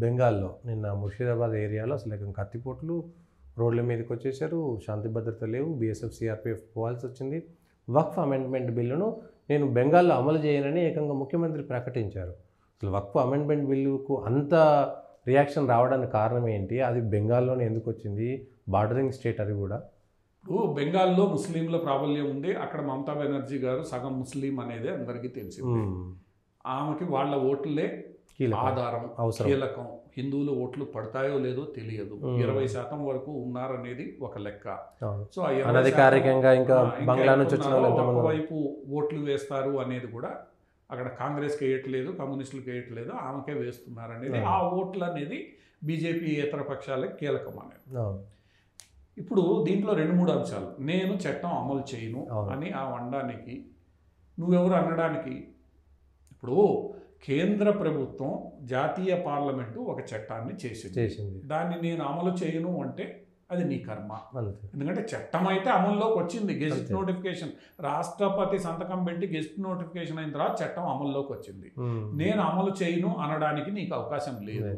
బెంగాల్లో నిన్న ముర్షిదాబాద్ ఏరియాలో అసలు కత్తిపోట్లు రోడ్ల మీదకి వచ్చేసారు. శాంతి భద్రత లేవు. బీఎస్ఎఫ్ సిఆర్పిఎఫ్ పోవాల్సి వచ్చింది. వక్ఫ్ అమెండ్మెంట్ బిల్లును నేను బెంగాల్లో అమలు చేయనని ఏకంగా ముఖ్యమంత్రి ప్రకటించారు. అసలు వక్ఫ్ అమెండ్మెంట్ బిల్లుకు అంత రియాక్షన్ రావడానికి కారణం ఏంటి? అది బెంగాల్లోనే ఎందుకు వచ్చింది? బార్డరింగ్ స్టేట్ అది కూడా. ఇప్పుడు బెంగాల్లో ముస్లింల ప్రాబల్యం ఉంది. అక్కడ మమతా బెనర్జీ గారు సగం ముస్లిం అనేది అందరికీ తెలిసింది. ఆమెకి వాళ్ళ ఓట్లే ఆధారం, కీలకం. హిందువుల ఓట్లు పడతాయో లేదో తెలియదు. 20% వరకు ఉన్నారనేది ఒక లెక్క. సో అనధికారికంగా ఇంకా బంగ్లా నుంచి వచ్చిన ఒకవైపు ఓట్లు వేస్తారు అనేది కూడా అక్కడ కాంగ్రెస్కి వేయట్లేదు, కమ్యూనిస్టులకు వేయట్లేదు, ఆమెకే వేస్తున్నారు అనేది. ఆ ఓట్లు అనేది బీజేపీ ఇతర పక్షాలకు కీలకం అనేది. ఇప్పుడు దీంట్లో 2-3 అంశాలు. నేను చట్టం అమలు చేయను అని ఆ వండానికి నువ్వెవరు అనడానికి? ఇప్పుడు కేంద్ర ప్రభుత్వం జాతీయ పార్లమెంటు ఒక చట్టాన్ని చేసింది. దాన్ని నేను అమలు చేయను అంటే అది నీ కర్మ. ఎందుకంటే చట్టం అయితే అమల్లోకి వచ్చింది. గెజిట్ నోటిఫికేషన్, రాష్ట్రపతి సంతకం పెట్టి గెజిట్ నోటిఫికేషన్ అయిన తర్వాత చట్టం అమల్లోకి వచ్చింది. నేను అమలు చేయను అనడానికి నీకు అవకాశం లేదు.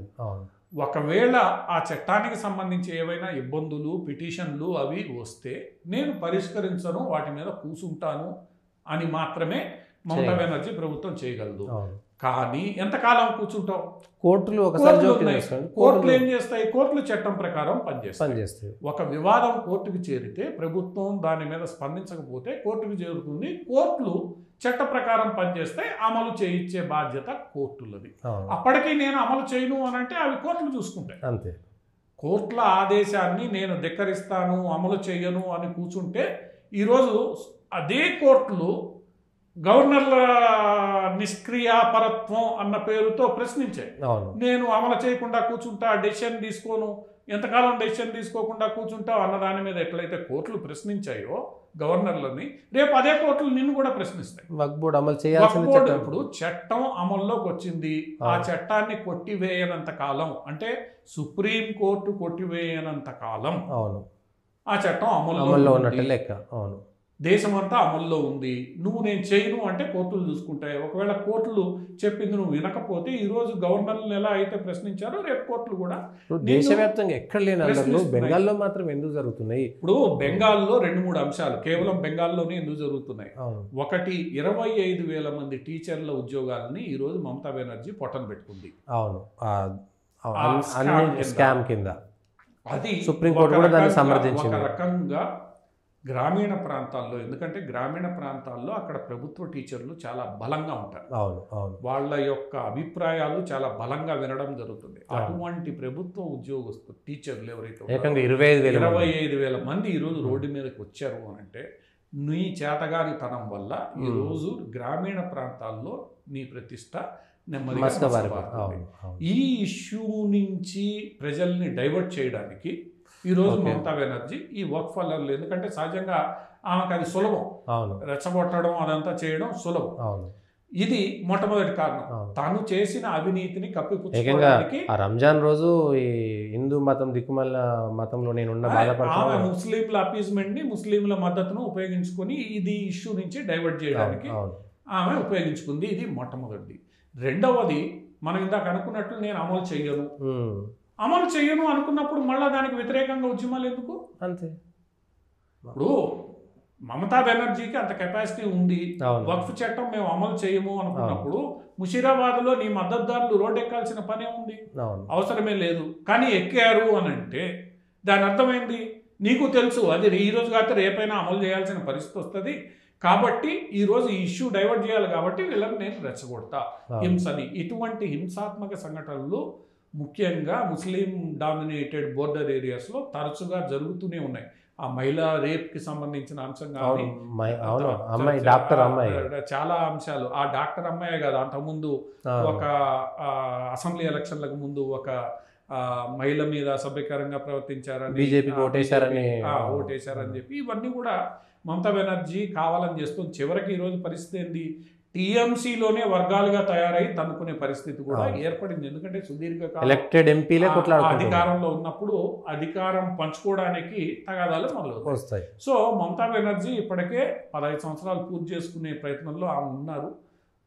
ఒకవేళ ఆ చట్టానికి సంబంధించి ఏవైనా ఇబ్బందులు, పిటిషన్లు అవి వస్తే నేను పరిష్కరించను, వాటి మీద కూర్చుంటాను అని మాత్రమే మమతా బెనర్జీ ప్రభుత్వం చేయగలదు. కానీ ఎంతకాలం కూర్చుంటావు? కోర్టులు కోర్టులు ఏం చేస్తాయి? కోర్టులు చట్టం ప్రకారం పనిచేస్తాయి. ఒక వివాదం కోర్టుకు చేరితే ప్రభుత్వం దాని మీద స్పందించకపోతే కోర్టుకు చేరుతుంది. కోర్టులు చట్ట ప్రకారం పనిచేస్తే అమలు చేయించే బాధ్యత కోర్టులది. అప్పటికీ నేను అమలు చేయను అని అంటే అవి కోర్టులు చూసుకుంటాయి. అంతే. కోర్టుల ఆదేశాన్ని నేను ధిక్కరిస్తాను, అమలు చేయను అని కూర్చుంటే ఈరోజు అదే కోర్టులు గవర్నర్ల నిష్క్రియాపరత్వం అన్న పేరుతో ప్రశ్నించాయి. నేను అమలు చేయకుండా కూర్చుంటా, డెసిషన్ తీసుకోను, ఎంతకాలం డెసిషన్ తీసుకోకుండా కూర్చుంటావు అన్న దాని మీద ఎట్లయితే కోర్టులు ప్రశ్నించాయో గవర్నర్లని, రేపు అదే కోర్టులు నిన్ను కూడా ప్రశ్నిస్తాయి. ఇప్పుడు చట్టం అమల్లోకి వచ్చింది. ఆ చట్టాన్ని కొట్టివేయనంత కాలం, అంటే సుప్రీం కోర్టు కొట్టివేయనంత కాలం ఆ చట్టం అమల్లో ఉన్నట్టు లెక్క. దేశమంతా అమల్లో ఉంది. నువ్వు నేను చేయను అంటే కోర్టులు చూసుకుంటాయి. ఒకవేళ కోర్టులు చెప్పింది నువ్వు వినకపోతే ఈరోజు గవర్నర్లు ఎలా అయితే ప్రశ్నించారో రేపు కోర్టులు కూడా దేశవ్యాప్తంగా ఎక్కడ లేని బెంగాల్లో మాత్రం ఎందుకు జరుగుతున్నాయి? ఇప్పుడు బెంగాల్లో 2-3 అంశాలు కేవలం బెంగాల్లోనే ఎందుకు జరుగుతున్నాయి. ఒకటి, 25,000 మంది టీచర్ల ఉద్యోగాలని ఈరోజు మమతా బెనర్జీ పొట్టన పెట్టుకుంది. స్కామ్ కింద. అది సుప్రీంకోర్టు కూడా దాన్ని సమర్థించింది. ఒక రకంగా గ్రామీణ ప్రాంతాల్లో, ఎందుకంటే గ్రామీణ ప్రాంతాల్లో అక్కడ ప్రభుత్వ టీచర్లు చాలా బలంగా ఉంటారు. వాళ్ళ యొక్క అభిప్రాయాలు చాలా బలంగా వినడం జరుగుతుంది. అటువంటి ప్రభుత్వ ఉద్యోగస్తులు టీచర్లు ఎవరైతే 25,000 మంది ఈరోజు రోడ్డు మీదకి వచ్చారు అని అంటే నీ చేతగానితనం వల్ల ఈరోజు గ్రామీణ ప్రాంతాల్లో నీ ప్రతిష్ట నెమ్మదిగా. ఈ ఇష్యూ నుంచి ప్రజల్ని డైవర్ట్ చేయడానికి ఈరోజు మమతా బెనర్జీ ఈ వక్ఫ్ అల్లర్లు, ఎందుకంటే సహజంగా ఆమెకు అది సులభం, రెచ్చగొట్టడం అదంతా చేయడం సులభం. ఇది మొట్టమొదటి కారణం. తాను చేసిన అవినీతిని కప్పిపుచ్చుకోవడానికి రంజాన్ రోజు ఈ హిందూ మతం దిక్కుమల్ల మతంలో నేనున్న ఆమె ముస్లింల అపీజ్మెంట్ ని, ముస్లింల మద్దతును ఉపయోగించుకొని ఇది ఇష్యూ నుంచి డైవర్ట్ చేయడానికి ఆమె ఉపయోగించుకుంది. ఇది మొట్టమొదటిది. రెండవది, మనం ఇందాక అనుకున్నట్లు నేను అమలు చేయను అనుకున్నప్పుడు మళ్ళీ దానికి వ్యతిరేకంగా ఉద్యమాలు ఎందుకు? అంతే. ఇప్పుడు మమతా బెనర్జీకి అంత కెపాసిటీ ఉంది. వక్ఫ్ చట్టం మేము అమలు చేయము అనుకున్నప్పుడు ముషీరాబాద్లో నీ మద్దతుదారులు రోడ్డు ఎక్కాల్సిన పనే ఉంది, అవసరమే లేదు. కానీ ఎక్కారు అని అంటే దాని అర్థమైంది, నీకు తెలుసు అది ఈ రోజు కాకపోతే రేపైనా అమలు చేయాల్సిన పరిస్థితి వస్తుంది. కాబట్టి ఈరోజు ఈ ఇష్యూ డైవర్ట్ చేయాలి కాబట్టి వీళ్ళని నేను రెచ్చగొడతా, హింసని. ఇటువంటి హింసాత్మక సంఘటనలు ముఖ్యంగా ముస్లిం డామినేటెడ్ బోర్డర్ ఏరియాస్లో తరచుగా జరుగుతూనే ఉన్నాయి. ఆ మహిళా రేప్కి సంబంధించిన అంశం కానీ చాలా అంశాలు. ఆ డాక్టర్ అమ్మాయే కాదు, అంతకుముందు ఒక అసెంబ్లీ ఎలక్షన్లకు ముందు ఒక మహిళ మీద అసభ్యకరంగా ప్రవర్తించారని, బీజేపీకి ఓటేశారని చెప్పి ఇవన్నీ కూడా మమతా బెనర్జీ కావాలని చేస్తుంది. చివరికి ఈరోజు పరిస్థితి ఏంది, టీఎంసీలోనే వర్గాలుగా తయారై తనుకునే పరిస్థితి కూడా ఏర్పడింది. ఎందుకంటే సుదీర్ఘకాలం ఎలక్టెడ్ ఎంపీలే అధికారంలో ఉన్నప్పుడు అధికారం పంచుకోవడానికి తగాదాలు మొదలవుతాయి. సో మమతా బెనర్జీ ఇప్పటికే 15 సంవత్సరాలు పూర్తి చేసుకునే ప్రయత్నంలో ఆమె ఉన్నారు.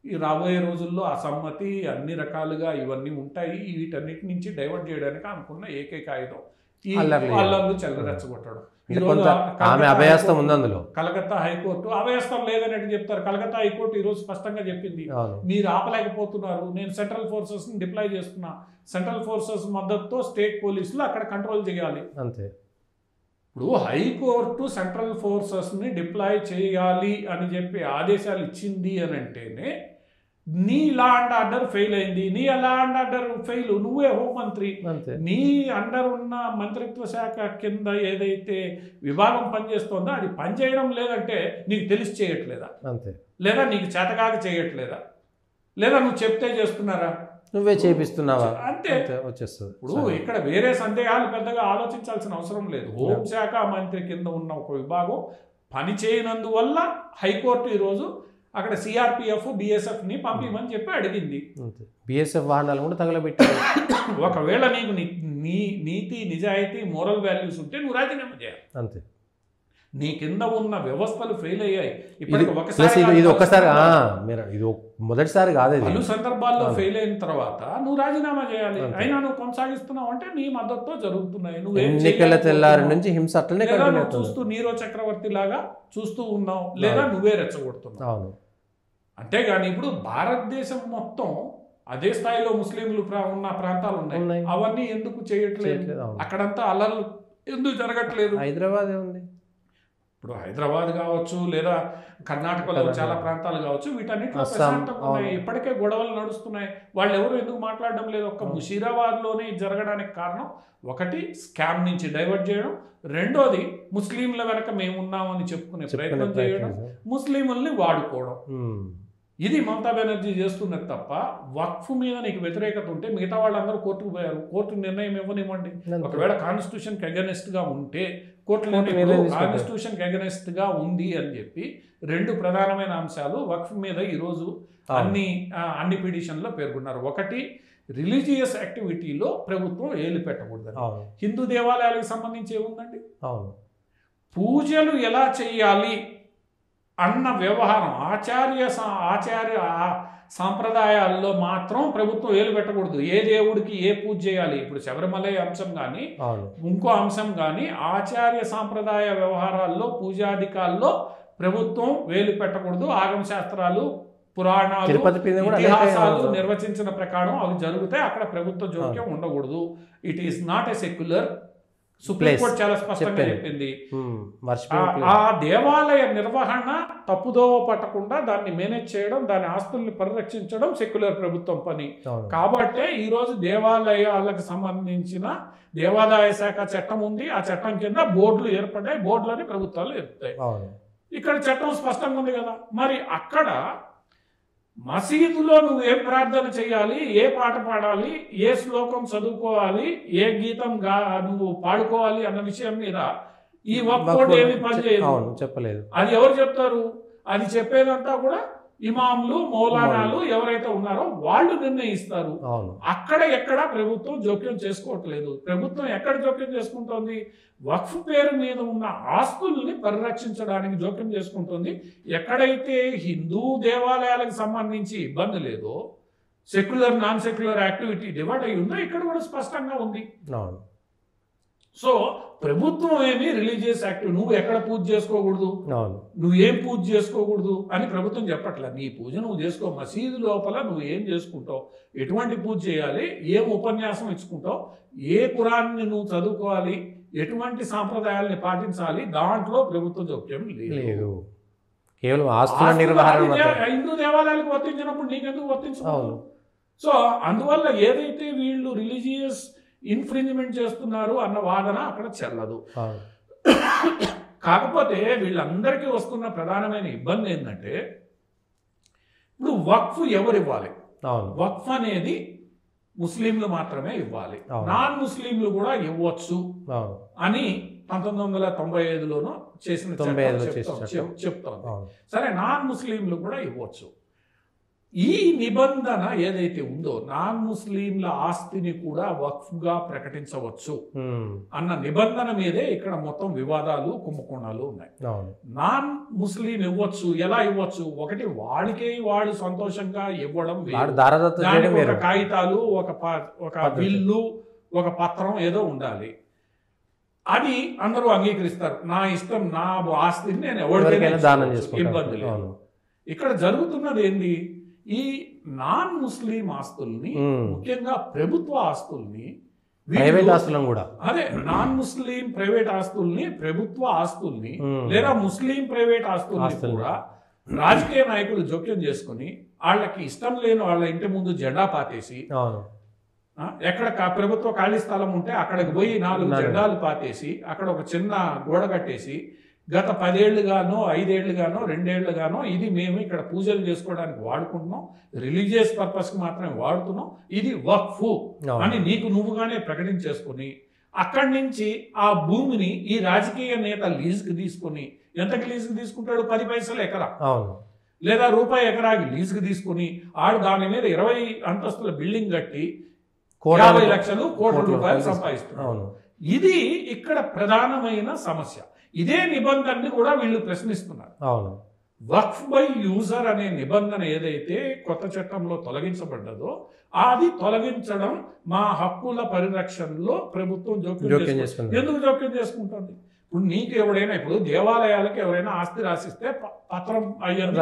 ఈ రాబోయే రోజుల్లో అసమ్మతి అన్ని రకాలుగా ఇవన్నీ ఉంటాయి. వీటన్నిటి నుంచి డైవర్ట్ చేయడానికి అనుకున్న ఏకైక ఆయుధం ఈ అల్లర్లు చెలరెచ్చగొట్టడం. ఈ రోజు ఆమె అభయస్థం ఉంది అందులో. కలకత్తా హైకోర్టు అభయస్థం లేదని చెప్తారు. కలకత్తా హైకోర్టు ఈ రోజు స్పష్టంగా చెప్పింది, మీరు ఆపలేకపోతున్నారు, నేను సెంట్రల్ ఫోర్సెస్ ని డిప్లాయ్ చేస్తున్నా, సెంట్రల్ ఫోర్సెస్ మద్దతుతో స్టేట్ పోలీసులు అక్కడ కంట్రోల్ చేయాలి అంతే. ఇప్పుడు హైకోర్టు సెంట్రల్ ఫోర్సెస్ ని డిప్లాయ్ చేయాలి అని చెప్పి ఆదేశాలు ఇచ్చింది అని అంటేనే నీ లా అండ్ ఆర్డర్ ఫెయిల్ అయింది. నీ లా అండ్ ఆర్డర్ ఫెయిల్, నువ్వే హోంమంత్రి, నీ అండర్ ఉన్న మంత్రిత్వ శాఖ కింద ఏదైతే విభాగం పనిచేస్తుందో అది పనిచేయడం లేదంటే నీకు తెలిసి చేయట్లేదా, అంతే, లేదా నీకు చేతకాక చేయట్లేదా, లేదా నువ్వు చెప్తే చేస్తున్నారా, నువ్వే చేపిస్తున్నావా, అంతే వచ్చేస్తుంది. ఇప్పుడు ఇక్కడ వేరే సందేహాలు పెద్దగా ఆలోచించాల్సిన అవసరం లేదు. హోంశాఖ మంత్రి కింద ఉన్న ఒక విభాగం పని చేయనందువల్ల హైకోర్టు ఈరోజు అక్కడ సిఆర్పిఎఫ్ బిఎస్ఎఫ్ని పంపించమని చెప్పి అడిగింది. బిఎస్ఎఫ్ వాహనాలు కూడా తగలబెట్టారు. ఒకవేళ నీకు నీతి నిజాయితీ మోరల్ వాల్యూస్ ఉంటే నువ్వు రాజీనామా చేయాలి, అంతే. నీ కింద ఉన్న వ్యవస్థలు ఫెయిల్ అయ్యాయి. ఇది ఒక్కసారి ఇది మొదటిసారి కాదు, పలు సందర్భాల్లో ఫెయిల్ అయిన తర్వాత నువ్వు రాజీనామా చేయాలి. అయినా నువ్వు కొనసాగిస్తున్నావు అంటే నీ మద్దతుతో జరుగుతున్నాయి. నువ్వు ఎన్నికల తెల్లారి నుంచి హింస అట్లనే చూస్తూ నీరో చక్రవర్తి లాగా చూస్తూ ఉన్నావు, లేదా నువ్వే రెచ్చగొడుతున్నావు. అవును. అంతేగాని ఇప్పుడు భారతదేశం మొత్తం అదే స్థాయిలో ముస్లింలు ఉన్న ప్రాంతాలు ఉన్నాయి, అవన్నీ ఎందుకు చేయట్లేదు? అక్కడంతా అల్లర్లు ఎందుకు జరగట్లేదు? హైదరాబాద్ ఉంది, ఇప్పుడు హైదరాబాద్ కావచ్చు, లేదా కర్ణాటకలో చాలా ప్రాంతాలు కావచ్చు, వీటన్నిటిలో ప్రశాంతంగా ఉన్నాయి. ఇప్పటికే గొడవలు నడుస్తున్నాయి, వాళ్ళు ఎవరు ఎందుకు మాట్లాడడం లేదు? ఒక్క ముషీరాబాద్లోనే జరగడానికి కారణం ఒకటి స్కామ్ నుంచి డైవర్ట్ చేయడం, రెండోది ముస్లింల వెనక మేమున్నామని చెప్పుకునే ప్రయత్నం చేయడం, ముస్లింలని వాడుకోవడం. ఇది మమతా బెనర్జీ చేస్తున్నది తప్ప వక్ఫ్ మీద నీకు వ్యతిరేకత ఉంటే మిగతా వాళ్ళందరూ కోర్టుకు పోయారు. కోర్టు నిర్ణయం ఇవ్వనివ్వండి. ఒకవేళ కాన్స్టిట్యూషన్కి అగెనెస్ట్ గా ఉంటే కోర్టులో కాన్స్టిట్యూషన్కి అగెనెస్ట్ గా ఉంది అని చెప్పి రెండు ప్రధానమైన అంశాలు వక్ఫ్ మీద ఈరోజు అన్ని పిటిషన్లో పేర్కొన్నారు. ఒకటి, రిలీజియస్ యాక్టివిటీలో ప్రభుత్వం ఏలు పెట్టకూడదని. హిందూ దేవాలయాలకు సంబంధించి ఏముందండి? పూజలు ఎలా చేయాలి అన్న వ్యవహారం ఆచార్య సాంప్రదాయాల్లో మాత్రం ప్రభుత్వం ఏలు పెట్టకూడదు. ఏ దేవుడికి ఏ పూజ చేయాలి, ఇప్పుడు శబరిమల అంశం కానీ ఇంకో అంశం కానీ ఆచార్య సాంప్రదాయ వ్యవహారాల్లో పూజాధికాల్లో ప్రభుత్వం వేలు పెట్టకూడదు. ఆగమ శాస్త్రాలు, పురాణాలు, ఇతిహాసాలు నిర్వచించిన ప్రకారం అవి జరుగుతాయి. అక్కడ ప్రభుత్వ జోక్యం ఉండకూడదు. It is not a secular. Supreme court చాలా స్పష్టంగా చెప్పింది. ఆ దేవాలయ నిర్వహణ తప్పుదోవ పట్టకుండా దాన్ని మేనేజ్ చేయడం, దాని ఆస్తుల్ని పరిరక్షించడం సెక్యులర్ ప్రభుత్వం పని. కాబట్టే ఈరోజు దేవాలయాలకు సంబంధించిన దేవాదాయ శాఖ చట్టం ఉంది. ఆ చట్టం కింద బోర్డులు ఏర్పడ్డాయి, బోర్డులని ప్రభుత్వాలు ఏర్పడతాయి. ఇక్కడ చట్టం స్పష్టంగా ఉంది కదా. మరి అక్కడ మసీదులో నువ్వు ఏ ప్రార్థన చేయాలి, ఏ పాట పాడాలి, ఏ శ్లోకం చదువుకోవాలి, ఏ గీతం నువ్వు పాడుకోవాలి అన్న విషయం మీద ఈ వక్ఫ్ బోర్డు ఏమి పనిచేయదు, చెప్పలేదు. అది ఎవరు చెప్తారు? అది చెప్పేదంతా కూడా ఇమాంలు, మౌలానాలు ఎవరైతే ఉన్నారో వాళ్ళు నిర్ణయిస్తారు. అక్కడ ఎక్కడ ప్రభుత్వం జోక్యం చేసుకోవట్లేదు. ప్రభుత్వం ఎక్కడ జోక్యం చేసుకుంటోంది? వక్ఫ్ పేరు మీద ఉన్న ఆస్తుల్ని పరిరక్షించడానికి జోక్యం చేసుకుంటుంది. ఎక్కడైతే హిందూ దేవాలయాలకు సంబంధించి ఇబ్బంది లేదో, secular non secular activity divide అయి ఉందో ఇక్కడ కూడా స్పష్టంగా ఉంది. సో ప్రభుత్వం ఏమి రిలీజియస్ యాక్టివ్ నువ్వు ఎక్కడ పూజ చేసుకోకూడదు, నువ్వేం పూజ చేసుకోకూడదు అని ప్రభుత్వం చెప్పట్లేదు. నీ పూజ నువ్వు చేసుకో. మసీదు లోపల నువ్వు ఏం చేసుకుంటావు, ఎటువంటి పూజ చేయాలి, ఏం ఉపన్యాసం ఇచ్చుకుంటావు, ఏ ఖురాన్ని నువ్వు చదువుకోవాలి, ఎటువంటి సాంప్రదాయాల్ని పాటించాలి, దాంట్లో ప్రభుత్వ జోక్యం లేదు. కేవలం ఆస్తుల నిర్వహణ హిందూ దేవాలయాలకు వర్తించినప్పుడు నీకెందుకు వర్తించకూడదు? సో అందువల్ల ఏదైతే వీళ్ళు రిలీజియస్ ఇన్ఫ్రింజ్మెంట్ చేస్తున్నారు అన్న వాదన అక్కడ చెల్లదు. కాకపోతే వీళ్ళందరికీ వస్తున్న ప్రధానమైన ఇబ్బంది ఏంటంటే, ఇప్పుడు వక్ఫ్ ఎవరు ఇవ్వాలి? వక్ఫ్ అనేది ముస్లింలు మాత్రమే ఇవ్వాలి, నాన్ ముస్లింలు కూడా ఇవ్వచ్చు అని 1995లోనూ చేసిన చెప్తోంది. సరే, నాన్ ముస్లింలు కూడా ఇవ్వచ్చు. ఈ నిబంధన ఏదైతే ఉందో నాన్ ముస్లింల ఆస్తిని కూడా వక్ఫ్గా ప్రకటించవచ్చు అన్న నిబంధన మీదే ఇక్కడ మొత్తం వివాదాలు కుంభకోణాలు ఉన్నాయి. నాన్ ముస్లిం ఇవ్వచ్చు, ఎలా ఇవ్వచ్చు? ఒకటి వాడికే వాడు సంతోషంగా ఇవ్వడం, ఒక కాగితాలు, ఒక బిల్లు, ఒక పత్రం ఏదో ఉండాలి. అది అందరూ అంగీకరిస్తారు. నా ఇష్టం, నా ఆస్తిని నేను ఎవరికైనా దానం చేసుకోవచ్చు, ఇబ్బంది లేదు. ఇక్కడ జరుగుతున్నది ఏంది? ఈ నాన్ ముస్లిం ఆస్తుల్ని, ముఖ్యంగా ప్రభుత్వ ఆస్తుల్ని, అదే నాన్ ముస్లిం ప్రైవేట్ ఆస్తుల్ని, ప్రభుత్వ ఆస్తుల్ని లేదా ముస్లిం ప్రైవేట్ ఆస్తుల్ని కూడా రాజకీయ నాయకులు జోక్యం చేసుకుని వాళ్ళకి ఇష్టం లేని వాళ్ళ ఇంటి ముందు జెండా పాతేసి, ఎక్కడ ప్రభుత్వ ఖాళీ స్థలం ఉంటే అక్కడికి పోయి 4 జెండాలు పాతేసి అక్కడ ఒక చిన్న గోడ కట్టేసి గత 10 ఏళ్లుగానో 5 ఏళ్లుగానో 2 ఏళ్లుగానో ఇది మేము ఇక్కడ పూజలు చేసుకోవడానికి వాడుకుంటున్నాం, రిలీజియస్ పర్పస్కి మాత్రమే వాడుతున్నాం, ఇది వక్ఫ్ అని నీకు నువ్వుగానే ప్రకటించేసుకుని అక్కడి నుంచి ఆ భూమిని ఈ రాజకీయ నేత లీజుకి తీసుకుని, ఎంతకి లీజుకి తీసుకుంటాడు? 10 పైసలు ఎకరా లేదా రూపాయి ఎకరాకి లీజుకి తీసుకుని ఆడు దాని మీద 20 అంతస్తుల బిల్డింగ్ కట్టి 50 లక్షలు కోట్ల రూపాయలు సంపాదిస్తున్నారు. ఇది ఇక్కడ ప్రధానమైన సమస్య. ఇదే నిబంధనని కూడా వీళ్ళు ప్రశ్నిస్తున్నారు. వక్ఫ్ బై యూజర్ అనే నిబంధన ఏదైతే కొత్త చట్టంలో తొలగించబడ్డదో అది తొలగించడం మా హక్కుల పరిరక్షణలో ప్రభుత్వం జోక్యం చేసుకుంటుంది. ఎందుకు జోక్యం చేసుకుంటుంది? ఇప్పుడు నీకు ఎవడైనా, ఇప్పుడు దేవాలయాలకు ఎవరైనా ఆస్తి రాసిస్తే పత్రం అయ్యారు,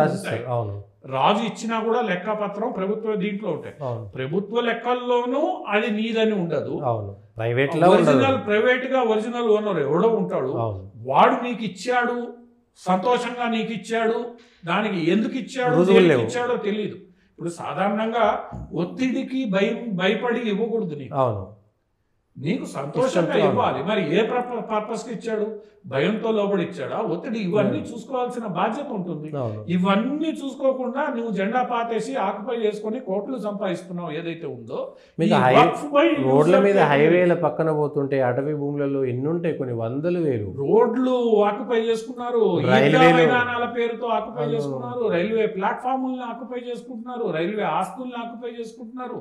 రాజు ఇచ్చినా కూడా లెక్క పత్రం ప్రభుత్వ దీంట్లో ఉంటాయి. ప్రభుత్వ లెక్కల్లోనూ అది నీదని ఉండదు. ప్రైవేట్ గా ఒరిజినల్ ఓనర్ ఎవడో ఉంటాడు, వాడు నీకు ఇచ్చాడు, సంతోషంగా నీకు ఇచ్చాడు, దానికి ఎందుకు ఇచ్చాడో తెలియదు. ఇప్పుడు సాధారణంగా ఒత్తిడికి భయపడి ఇవ్వకూడదు. నీకు సంతోషంగా ఇవ్వాలి. మరి ఏ పర్పస్కి ఇచ్చాడు? భయంతో లోబడి ఇచ్చాడా, ఒత్తిడి? ఇవన్నీ చూసుకోవాల్సిన బాధ్యత ఉంటుంది. ఇవన్నీ చూసుకోకుండా నువ్వు జెండా పాతేసి ఆక్యుపై చేసుకుని కోట్లు సంపాదిస్తున్నావు ఏదైతే ఉందో. రోడ్ల మీద హైవేల పక్కన పోతుంటే అటవీ భూములలో ఎన్ని ఉంటాయి, కొన్ని వందలు వేలు రోడ్లు ఆక్యుపై చేసుకున్నారు, రైల్వే మైదానాల పేరుతో ఆక్యుపై చేసుకున్నారు, రైల్వే ప్లాట్ఫామ్లను ఆక్యుపై చేసుకుంటున్నారు, రైల్వే ఆస్తులను ఆక్యుపై చేసుకుంటున్నారు,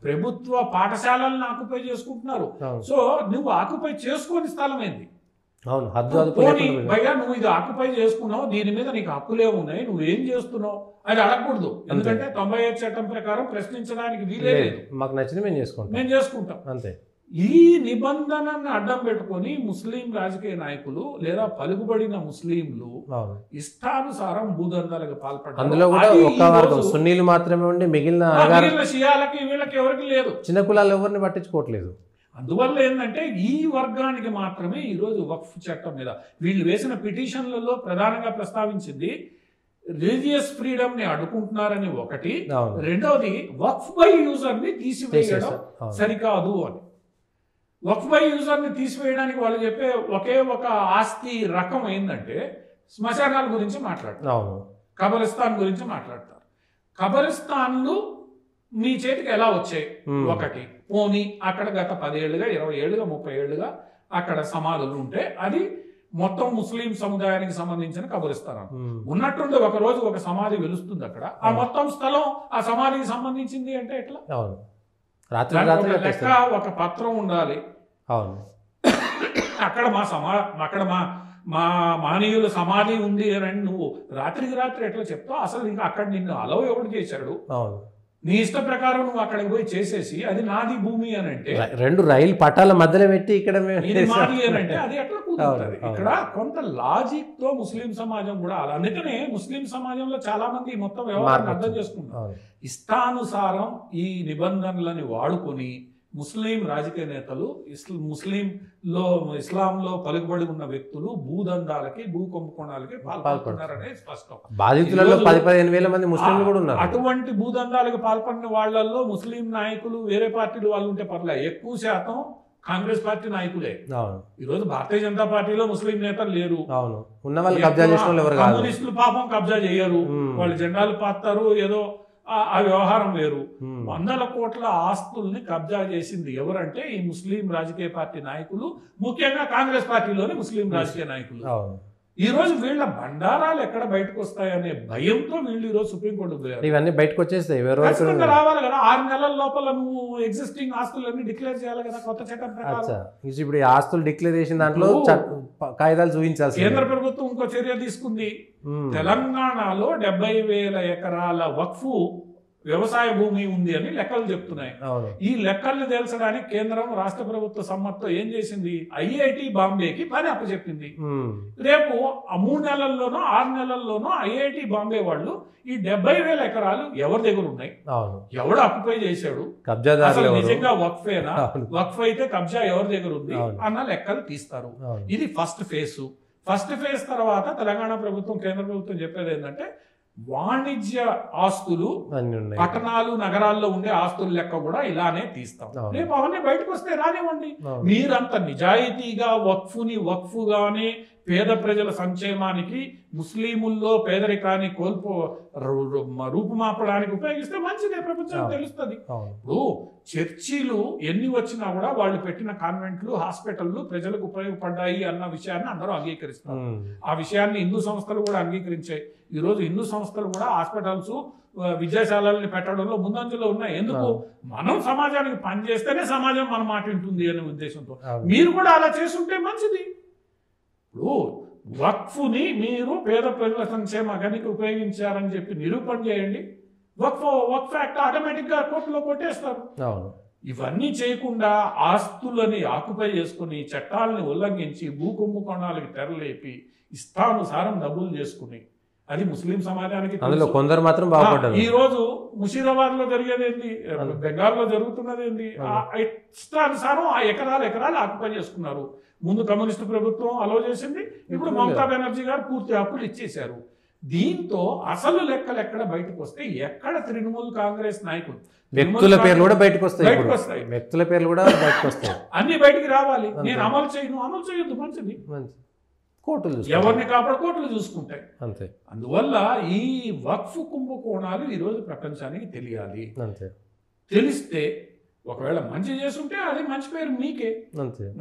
ప్రభుత్వ పాఠశాలలను ఆక్యుపై చేసుకుంటున్నారు. సో నువ్వు ఆక్యుపై చేసుకోని స్థలం ఏంది? భయ్యా నువ్వు ఇది ఆక్యుపై చేసుకున్నావు, దీని మీద నీకు హక్కులే ఉన్నాయి, నువ్వేం చేస్తున్నావు అది అడగకూడదు. ఎందుకంటే 95 చట్టం ప్రకారం ప్రశ్నించడానికి వీలే లేదు. మాకు నచ్చింది మేము చేసుకుంటాం అంతే. ఈ నిబంధనని అడ్డం పెట్టుకొని ముస్లిం రాజకీయ నాయకులు లేదా పలుకుబడిన ముస్లింలు ఇష్టానుసారం భూదందాలకు పాల్పడ్డారు. అందులో కూడా ఒక వర్గం సున్నీలు మాత్రమే ఉండి మిగిలిన షియాలకి వీళ్ళకి ఎవరికి లేదు, చిన్న కులాలు ఎవరిని పట్టించుకోవట్లేదు. అందువల్ల ఏంటంటే ఈ వర్గానికి మాత్రమే ఈరోజు వక్ఫ్ చట్టం మీద వీళ్ళు వేసిన పిటిషన్లలో ప్రధానంగా ప్రస్తావించింది రిలీజియస్ ఫ్రీడమ్ ని అడ్డుకుంటున్నారని ఒకటి, రెండవది వక్ఫ్ బై యూజర్ ని తీసివేయడం సరికాదు అని. వక్ఫ్ బై యూజర్ ని తీసివేయడానికి వాళ్ళు చెప్పే ఒకే ఒక ఆస్తి రకం ఏంటంటే శ్మశానాల గురించి మాట్లాడతారు, కబరిస్తాన్ గురించి మాట్లాడతారు. కబరిస్తాన్లు మీ చేతికి ఎలా వచ్చాయి? ఒకటి పోనీ అక్కడ గత 10 ఏళ్లుగా 20 ఏళ్లుగా 30 ఏళ్లుగా అక్కడ సమాధులు ఉంటే అది మొత్తం ముస్లిం సముదాయానికి సంబంధించిన కబరిస్తాను. ఉన్నట్టుండి ఒక రోజు ఒక సమాధి వెలుస్తుంది అక్కడ, ఆ మొత్తం స్థలం ఆ సమాధికి సంబంధించింది అంటే ఎట్లా? లెక్క ఒక పత్రం ఉండాలి. అక్కడ మా మానీయుల సమాధి ఉంది అని నువ్వు రాత్రికి రాత్రి ఎట్లా చెప్తావు? అసలు ఇంకా అక్కడ నిన్ను అలౌ ఎవడు చేశాడు? నీ ఇష్ట ప్రకారం నువ్వు అక్కడికి పోయి చేసేసి అది నాది భూమి అని అంటే, 2 రైలు పట్టాల మధ్యలో పెట్టి ఇక్కడ ఇది మాది అని అంటే అది ఎట్లా కుదురుతుంది? ఇక్కడ కొంత లాజిక్ తో ముస్లిం సమాజం కూడా అలా. అందుకనే ముస్లిం సమాజంలో చాలా మంది మొత్తం వ్యవహారాన్ని అర్థం చేసుకుంటారు. ఇష్టానుసారం ఈ నిబంధనలని వాడుకొని ముస్లిం రాజకీయ నేతలు, ఇస్లాంలో పలుకుబడి ఉన్న వ్యక్తులు భూదందాలకి, భూ కుంభకోణాలకి పాల్పడుతున్నారనేది స్పష్టం. బాధితులలో 10-15 వేల మంది ముస్లింలు కూడా ఉన్నారు. అటువంటి భూదందాలకు పాల్పడిన వాళ్ళల్లో ముస్లిం నాయకులు వేరే పార్టీలు వాళ్ళు ఉంటే పర్లే, ఎక్కువ శాతం కాంగ్రెస్ పార్టీ నాయకులే. ఈరోజు భారతీయ జనతా పార్టీలో ముస్లిం నేతలు లేరు. కమ్యూనిస్టులు పాపం కబ్జా చేయరు, వాళ్ళు జెండాలు పాతారు, ఏదో ఆ వ్యవహారం వేరు. 100 కోట్ల ఆస్తుల్ని కబ్జా చేసింది ఎవరంటే ఈ ముస్లిం రాజకీయ పార్టీ నాయకులు, ముఖ్యంగా కాంగ్రెస్ పార్టీలోని ముస్లిం రాజకీయ నాయకులు. ఈ రోజు వీళ్ళ బండారాలు ఎక్కడ బయటకు వస్తాయనే భయంతో వీళ్ళు ఈ రోజు సుప్రీంకోర్టు పోయారు. ఇవన్నీ బయటకు వచ్చేస్తాయి. ఖచ్చితంగా రావాలి కదా, 6 నెలల లోపల నువ్వు ఎగ్జిస్టింగ్ ఆస్తులన్నీ డిక్లేర్ చేయాలి కదా కొత్త చట్టం ప్రకారం. ఇప్పుడు ఈ ఆస్తులు డిక్లేర్ చేసిన దాంట్లో కాగితాలు చూపించాల్సి. కేంద్ర ప్రభుత్వం ఇంకో చర్య తీసుకుంది. తెలంగాణలో 70,000 ఎకరాల వక్ఫు వ్యవసాయ భూమి ఉంది అని లెక్కలు చెప్తున్నాయి. ఈ లెక్కల్ని తేల్చడానికి కేంద్రం రాష్ట్ర ప్రభుత్వ సమ్మతితో ఏం చేసింది, ఐఐటి బాంబేకి పని అప్పచెప్పింది. రేపు 3 నెలల్లోనో 6 నెలల్లోనో ఐఐటి బాంబే వాళ్ళు ఈ 70,000 ఎకరాలు ఎవరి దగ్గర ఉన్నాయి, ఎవడు ఆక్యుపై చేశాడు, అసలు నిజంగా వక్ఫేనా, వక్ఫ్ అయితే కబ్జా ఎవరి దగ్గర ఉంది అన్న లెక్కలు తీస్తారు. ఇది ఫస్ట్ ఫేజ్. ఫస్ట్ ఫేజ్ తర్వాత తెలంగాణ ప్రభుత్వం కేంద్ర ప్రభుత్వం చెప్పేది ఏంటంటే వాణిజ్య ఆస్తులు, పట్టణాలు నగరాల్లో ఉండే ఆస్తుల లెక్క కూడా ఇలానే తీస్తాం. రేపు అవన్నీ బయటకు వస్తే రానివ్వండి. మీరంత నిజాయితీగా వక్ఫుగానే పేద ప్రజల సంక్షేమానికి, ముస్లిముల్లో పేదరికాన్ని రూపుమాపడానికి ఉపయోగిస్తే మంచిదే, ప్రపంచం తెలుస్తుంది. ఇప్పుడు చర్చిలు ఎన్ని వచ్చినా కూడా వాళ్ళు పెట్టిన కాన్వెంట్లు, హాస్పిటళ్ళు ప్రజలకు ఉపయోగపడ్డాయి అన్న విషయాన్ని అందరూ అంగీకరిస్తారు. ఆ విషయాన్ని హిందూ సంస్థలు కూడా అంగీకరించాయి. ఈరోజు హిందూ సంస్థలు కూడా హాస్పిటల్స్, విద్యాశాలల్ని పెట్టడంలో ముందంజలో ఉన్నాయి. ఎందుకు, మనం సమాజానికి పనిచేస్తేనే సమాజం మన మాట వింటుంది అనే ఉద్దేశంతో. మీరు కూడా అలా చేసుంటే మంచిది. ఇప్పుడు వక్ఫ్ని మీరు పేద ప్రజల సంక్షేమానికి ఉపయోగించారని చెప్పి నిరూపణ చేయండి, వక్ఫ్ యాక్ట్ ఆటోమేటిక్గా కోర్టులో కొట్టేస్తారు. ఇవన్నీ చేయకుండా ఆస్తులని ఆక్యుపై చేసుకుని, చట్టాలని ఉల్లంఘించి, భూ కుంభకోణాలకి తెరలేపి, ఇష్టానుసారం డబ్బులు చేసుకుని, అది ముస్లిం సమాజానికి కొందరు మాత్రం బాగుపడ్డారు. ఈ రోజు ముషీరాబాద్ లో జరిగేది ఏంటి, బెంగాల్లో జరుగుతున్నది ఏంటి, ఇష్టానుసారం ఆ ఎకరాలు ఆక్యుపై చేసుకున్నారు. ముందు కమ్యూనిస్టు ప్రభుత్వం అలో చేసింది, ఇప్పుడు మమతా బెనర్జీ గారు పూర్తి హక్కులు ఇచ్చేశారు. దీంతో అసలు లెక్కలు ఎక్కడ బయటకు వస్తాయి, ఎక్కడ తృణమూల్ కాంగ్రెస్ నాయకులు వ్యక్తుల పేర్లు కూడా బయటకు వస్తాయి, వ్యక్తుల పేర్లు కూడా బయటకు వస్తాయి. అన్ని బయటికి రావాలి. నేను అమలు చేయొద్దు, మంచిది. కోర్టులు ఎవరిని కాపాడు కోర్టులు చూసుకుంటాయి అంతే. అందువల్ల ఈ వక్ఫ్ కుంభకోణాలు ఈరోజు ప్రపంచానికి తెలియాలి. అంతే. తెలిస్తే ఒకవేళ మంచి చేస్తుంటే అది మంచి పేరు మీకే,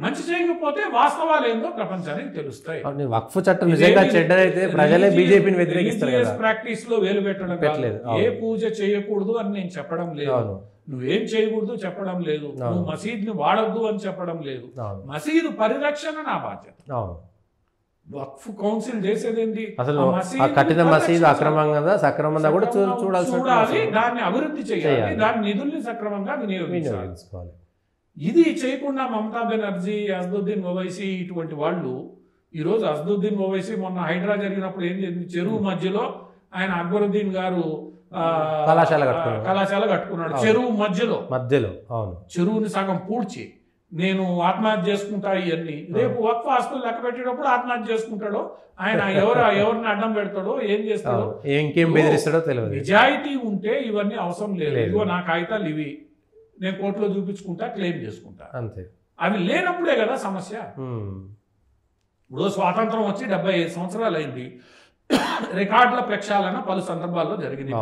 మంచి చేయకపోతే వాస్తవాలు ఏందో ప్రపంచానికి తెలుస్తాయి. వక్ఫ్ చట్టం నిజంగా చెడ్డదైతే ప్రజలే బీజేపీని వ్యతిరేకిస్తారు. ప్రాక్టీస్ లో వేలు పెట్టడం పెట్టలేదు. ఏ పూజ చేయకూడదు అని నేను చెప్పడం లేదు, నువ్వేం చేయకూడదు చెప్పడం లేదు, నువ్వు మసీద్ ని వాడద్దు అని చెప్పడం లేదు. మసీదు పరిరక్షణ నా బాధ్యత. వక్ఫ్ కౌన్సిల్ చేసేదేంటి, అసలు కట్టిన మసీదు అక్రమంగా సక్రమంగా కూడా చూడాలి, దాన్ని అభివృద్ధి చేయాలి, దాని నిధుల్ని సక్రమంగా వినియోగించుకోవాలి. ఇది చేయకుండా మమతా బెనర్జీ, అసదుద్దీన్ ఓవైసీ ఇటువంటి వాళ్ళు ఈరోజు అసదుద్దీన్ ఓవైసీ మొన్న హైడ్రా జరిగినప్పుడు ఏం చేసింది, చెరువు మధ్యలో ఆయన అక్బరుద్దీన్ గారు కళాశాల కట్టుకున్నాడు. చెరువు మధ్యలో అవును, చెరువుని సగం పూడ్చి నేను ఆత్మహత్య చేసుకుంటా ఇవన్నీ. రేపు వక్ఫ్ ఆస్తులు లెక్క పెట్టేటప్పుడు ఆత్మహత్య చేసుకుంటాడో, ఆయన ఎవరిని అడ్డం పెడతాడో, ఏం చేస్తాడో, ఇంకేం బెదిరిస్తాడో తెలియదు. నిజాయితీ ఉంటే ఇవన్నీ అవసరం లేదు. ఇదిగో నా కాగితాలు ఇవి, నేను కోర్టులో చూపించుకుంటా, క్లెయిమ్ చేసుకుంటా, అంతే. అవి లేనప్పుడే కదా సమస్య. ఇప్పుడు స్వాతంత్రం వచ్చి 75 సంవత్సరాలు అయింది. రికార్డుల ప్రక్షాళన పలు సందర్భాల్లో జరిగింది.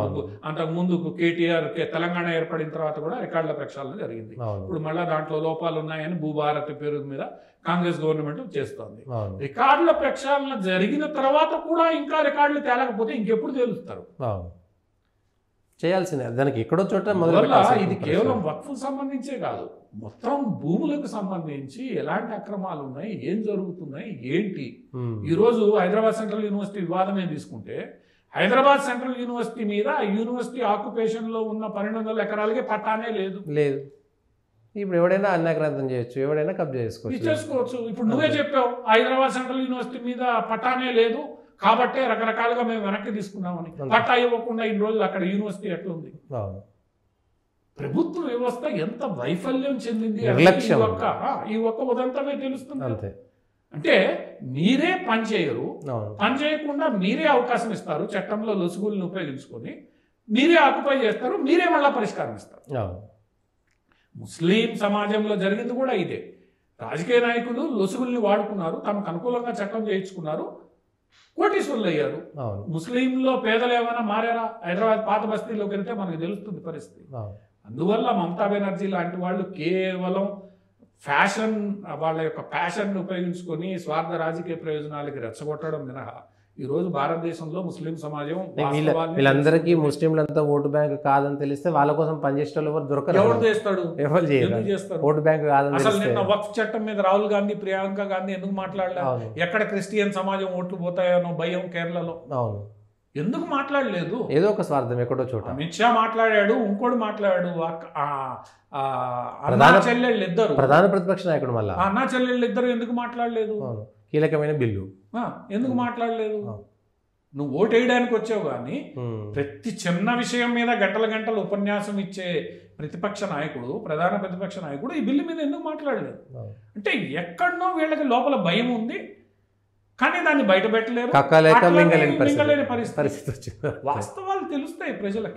అంతకుముందు కేటీఆర్ తెలంగాణ ఏర్పడిన తర్వాత కూడా రికార్డుల ప్రక్షాళన జరిగింది. ఇప్పుడు మళ్ళీ దాంట్లో లోపాలు ఉన్నాయని భూభారత్ పేరు మీద కాంగ్రెస్ గవర్నమెంట్ చేస్తోంది. రికార్డుల ప్రక్షాళన జరిగిన తర్వాత కూడా ఇంకా రికార్డులు తేలకపోతే ఇంకెప్పుడు తేలుస్తారు? చేయాల్సిందే, దానికి ఎక్కడో చోట. ఇది కేవలం వక్ఫ్ సంబంధించే కాదు, మొత్తం భూములకు సంబంధించి ఎలాంటి అక్రమాలు ఉన్నాయి, ఏం జరుగుతున్నాయి, ఏంటి. ఈరోజు హైదరాబాద్ సెంట్రల్ యూనివర్సిటీ వివాదమే తీసుకుంటే, హైదరాబాద్ సెంట్రల్ యూనివర్సిటీ మీద యూనివర్సిటీ ఆక్యుపేషన్ లో ఉన్న 1200 ఎకరాలకే పట్టానే లేదు. ఇప్పుడు ఎవడైనా అన్యాక్రాంతం చేయొచ్చు, ఎవడైనా కబ్జా చేసుకోవచ్చు. ఇప్పుడు నువ్వే చెప్పావు, హైదరాబాద్ సెంట్రల్ యూనివర్సిటీ మీద పట్టానే లేదు కాబట్టే రకరకాలుగా మేము వెనక్కి తీసుకున్నామని. పట్టా ఇవ్వకుండా ఇన్ని రోజులు అక్కడ యూనివర్సిటీ ఎట్లుంది? ప్రభుత్వ వ్యవస్థ ఎంత వైఫల్యం చెందింది ఈ ఒక్క ఉదంతమే తెలుస్తుంది. అంటే మీరే పని చేయరు, పని చేయకుండా మీరే అవకాశం ఇస్తారు, చట్టంలో లొసుగుల్ని ఉపయోగించుకొని మీరే ఆక్యుపై చేస్తారు, మీరే మళ్ళా పరిష్కారం ఇస్తారు. ముస్లిం సమాజంలో జరిగింది కూడా ఇదే. రాజకీయ నాయకులు లొసుగుల్ని వాడుకున్నారు, తమకు అనుకూలంగా చట్టం చేయించుకున్నారు, కోటీశ్వరులు అయ్యారు. ముస్లింలో పేదలు ఏమైనా మారారా? హైదరాబాద్ పాత బస్తీలోకి వెళ్తే మనకు తెలుస్తుంది పరిస్థితి. అందువల్ల మమతా బెనర్జీ లాంటి వాళ్ళు కేవలం ఫ్యాషన్, వాళ్ళ యొక్క ప్యాషన్ ఉపయోగించుకొని స్వార్థ రాజకీయ ప్రయోజనాలకి రెచ్చగొట్టడం మినహా ఈరోజు భారతదేశంలో ముస్లిం సమాజం వీళ్ళందరికీ ముస్లింలంతా ఓటు బ్యాంక్ కాదని తెలిస్తే వాళ్ళ కోసం పనిచేసే వాళ్ళు ఎవరు దొరకరు. ఎవరు చేస్తాడు? ఎవరు చేయరు. ఎందుకు చేస్తారు? ఓటు బ్యాంక్ కాదని అసలు తెలిస్తే. నిన్న వక్ఫ్ చట్టం మీద రాహుల్ గాంధీ, ప్రియాంక గాంధీ ఎందుకు మాట్లాడలేదు? అవును. ఎక్కడ క్రిస్టియన్ సమాజం ఓట్లు పోతాయనో భయం కేరళలో. అవును. ఎందుకు మాట్లాడలేదు? ఏదో ఒక స్వార్థం ఎక్కడో చోట. అమిత్ షా మాట్లాడాడు, ఇంకోటి మాట్లాడాడు. అన్నా చెల్లెళ్ళు ఇద్దరు, ప్రధాన ప్రతిపక్ష నాయకుడు మళ్ళా అన్నా చెల్లెళ్ళు ఇద్దరు ఎందుకు మాట్లాడలేదు? కీలకమైన బిల్లు ఎందుకు మాట్లాడలేదు? నువ్వు ఓటు వేయడానికి వచ్చావు కానీ ప్రతి చిన్న విషయం మీద గంటల గంటలు ఉపన్యాసం ఇచ్చే ప్రతిపక్ష నాయకుడు, ప్రధాన ప్రతిపక్ష నాయకుడు ఈ బిల్లు మీద ఎందుకు మాట్లాడలేదు? అంటే ఎక్కడనో వీళ్ళకి లోపల భయం ఉంది, కానీ దాన్ని బయట పెట్టలేరు. మింగలేని పరిస్థితి వచ్చింది. వాస్తవాలు తెలుస్తాయి ప్రజలకి.